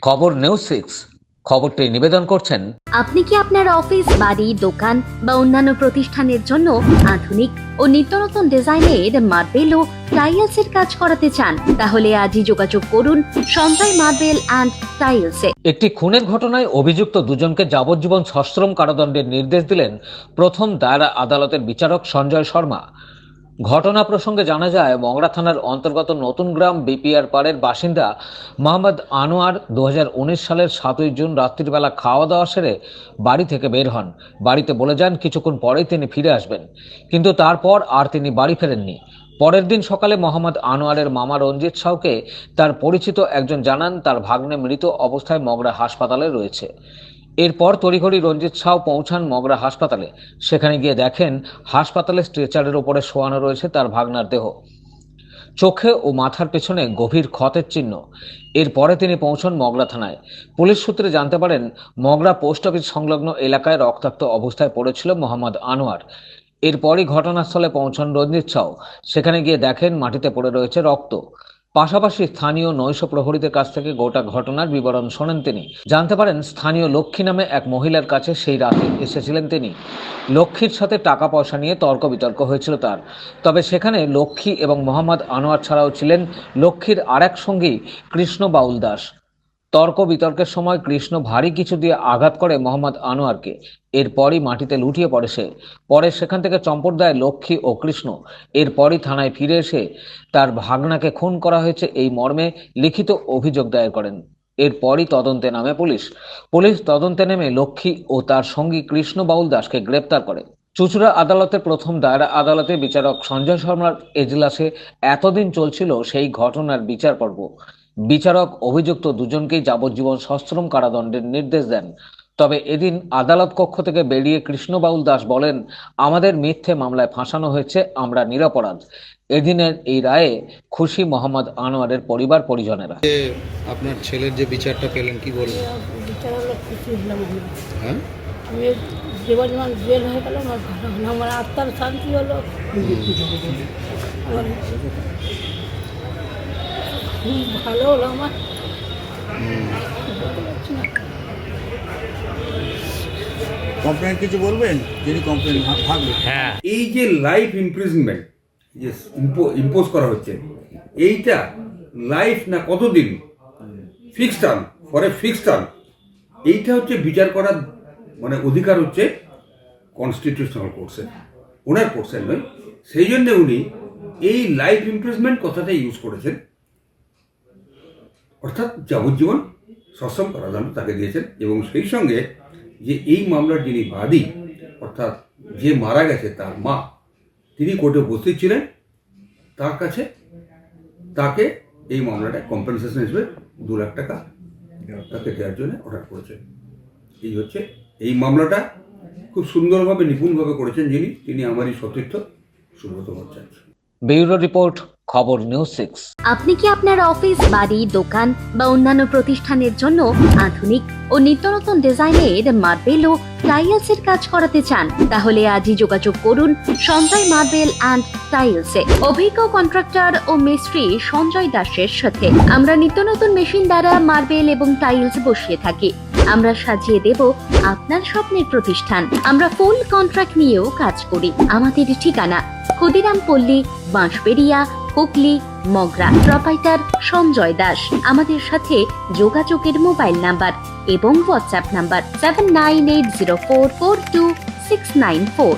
খবর নিউজ 6 খবরটি নিবেদন করছেন। আপনি কি আপনার অফিস, বাড়ি, দোকান বা অন্যান্য প্রতিষ্ঠানের জন্য আধুনিক ও নিত্যনতুন ডিজাইনের মার্বেল ও টাইলসের কাজ করাতে চান? তাহলে আজই যোগাযোগ করুন সঞ্জয় মার্বেল অ্যান্ড টাইলসে। একটি খুনের ঘটনায় অভিযুক্ত দুজনকে যাবজ্জীবন সশ্রম কারাদণ্ডের নির্দেশ দিলেন প্রথম দায়রা আদালতের বিচারক সঞ্জয় শর্মা। ঘটনা প্রসঙ্গে জানা যায়, মংরা থানার অন্তর্গত নতুন গ্রাম বিপিআর পাড়ের বাসিন্দা মোহাম্মদ আনোয়ার 2019 সালের 7ই জুন রাত্রিবেলা খাওয়া দাওয়া সেরে বাড়ি থেকে বের হন। বাড়িতে বলে যান কিছুক্ষণ পরেই তিনি ফিরে আসবেন, কিন্তু তারপর আর তিনি বাড়ি ফেরেননি। পরের দিন সকালে মোহাম্মদ আনোয়ারের মামা রঞ্জিত সাউকে তার পরিচিত একজন জানান তার ভাগ্নে মৃত অবস্থায় মগরা হাসপাতালে রয়েছে। এরপর তড়িঘড়ি রঞ্জিত সাউ পৌঁছান মগরা হাসপাতালে। সেখানে গিয়ে দেখেন হাসপাতালে স্ট্রেচারের ওপরে শোয়ানো রয়েছে তার ভাগনার দেহ। চোখে ও মাথার পেছনে গভীর ক্ষতের চিহ্ন। এরপরে তিনি পৌঁছন মগরা থানায়। পুলিশ সূত্রে জানতে পারেন, মগরা পোস্ট অফিস সংলগ্ন এলাকায় রক্তাক্ত অবস্থায় পড়েছিল মোহাম্মদ আনোয়ার। এরপরই ঘটনাস্থলে পৌঁছন রঞ্জিত সাউ। সেখানে গিয়ে দেখেন মাটিতে পড়ে রয়েছে রক্ত। পাশাপাশি স্থানীয় নৈশ প্রহরীদের কাছ থেকে গোটা ঘটনার বিবরণ শোনেন তিনি। জানতে পারেন, স্থানীয় লক্ষ্মী নামে এক মহিলার কাছে সেই রাতে এসেছিলেন তিনি। লক্ষ্মীর সাথে টাকা পয়সা নিয়ে তর্ক বিতর্ক হয়েছিল তার। তবে সেখানে লক্ষ্মী এবং মোহাম্মদ আনোয়ার ছাড়াও ছিলেন লক্ষ্মীর আরেক সঙ্গী কৃষ্ণ বাউল দাস। তর্ক বিতর্কের সময় কৃষ্ণ ভারী কিছু দিয়ে আঘাত করে মোহাম্মদ আনোয়ারকে। এরপরই মাটিতে লুটিয়ে পড়ে সে। পরে সেখান থেকে চম্পট দেয় লক্ষ্মী ও কৃষ্ণ। এরপরই থানায় ফিরে এসে তার ভাগনাকে খুন করা হয়েছে এই মর্মে লিখিত অভিযোগ দায়ের করেন। এরপরই তদন্তে নামে পুলিশ তদন্তে নেমে লক্ষ্মী ও তার সঙ্গী কৃষ্ণ বাউল দাসকে গ্রেপ্তার করে। চুঁচুড়া আদালতের প্রথম দায়রা আদালতে বিচারক সঞ্জয় শর্মার এজলাসে এতদিন চলছিল সেই ঘটনার বিচার পর্ব। বিচারক অভিযুক্ত দুজনকেই যাবজ্জীবন সশ্রম কারাদণ্ডের নির্দেশ দেন। তবে এদিন আদালত কক্ষ থেকে বেরিয়ে কৃষ্ণ বাউল দাস বলেন, আমাদের মিথ্যে মামলায় ফাঁসানো হয়েছে, আমরা নিরপরাধ। এদিনের এই রায়ে খুশি মোহাম্মদ আনোয়ারের পরিবার পরিজনেরা। আপনার ছেলের যে বিচারটা পেলেন কি বলবেন? বিচার হলো খুশি হলাম আমি। হ্যাঁ, আমি জীবন জেল হয়ে গেল, আমার ভালো হলো, আমার আত্মার শান্তি হলো। আমার খুব ভালো হলো আমার। কমপ্লেন কিছু বলবেন? যিনি কমপ্লেন থাকবে, হ্যাঁ, এই যে লাইফ ইমপ্রিজনমেন্ট যে ইম্পোজ করা হচ্ছে, এইটা লাইফ না কতদিন, fixed term, for a fixed term, এইটা হচ্ছে বিচার করার মানে অধিকার হচ্ছে কনস্টিটিউশনাল কোর্টসের, ওনার কোর্টসের নয়। সেই জন্য উনি এই লাইফ ইমপ্রিজনমেন্ট কথাটা ইউজ করেছেন, অর্থাৎ যাবজ্জীবন সশ্রম কারাদণ্ড তাকে দিয়েছেন। এবং সেই সঙ্গে যে এই মামলার যিনি বাদী, অর্থাৎ যে মারা গেছে তার মা, তিনি কোর্টে উপস্থিত ছিলেন। তার কাছে তাকে এই মামলাটা কম্পেনসেশন হিসেবে 2 লাখ টাকা তাকে দেওয়ার জন্য অর্ডার করেছেন। এই হচ্ছে এই মামলাটা খুব সুন্দরভাবে নিপুণভাবে করেছেন তিনি আমারই সতীর্থ সুব্রত ভট্টাচার্য। ব্যুরো রিপোর্ট, খবর নিউজ 6। আপনি কি আপনার অফিস, বাড়ি, দোকান বা অন্যান্য প্রতিষ্ঠানের জন্য আধুনিক ও নিত্যনতুন ডিজাইনের মার্বেল ও টাইলসের কাজ করাতে চান? তাহলে আজই যোগাযোগ করুন সঞ্জয় মার্বেল অ্যান্ড টাইলসে। অভিজ্ঞ কন্ট্রাক্টর ও মিস্ত্রি সঞ্জয় দাসের সাথে আমরা নিত্যনতুন মেশিন দ্বারা মার্বেল এবং টাইলস বসিয়ে থাকি। আমরা সাজিয়ে দেব আপনার স্বপ্নের প্রতিষ্ঠান। আমরা ফুল কন্ট্রাক্ট নিয়েও কাজ করি। আমাদের ঠিকানা ক্ষুদিরাম পল্লী, বাঁশবেড়িয়া, হুগলি, মগরা। প্রোপাইটার সঞ্জয় দাস। আমাদের সাথে যোগাযোগের মোবাইল নাম্বার এবং হোয়াটসঅ্যাপ নাম্বার 7980442694।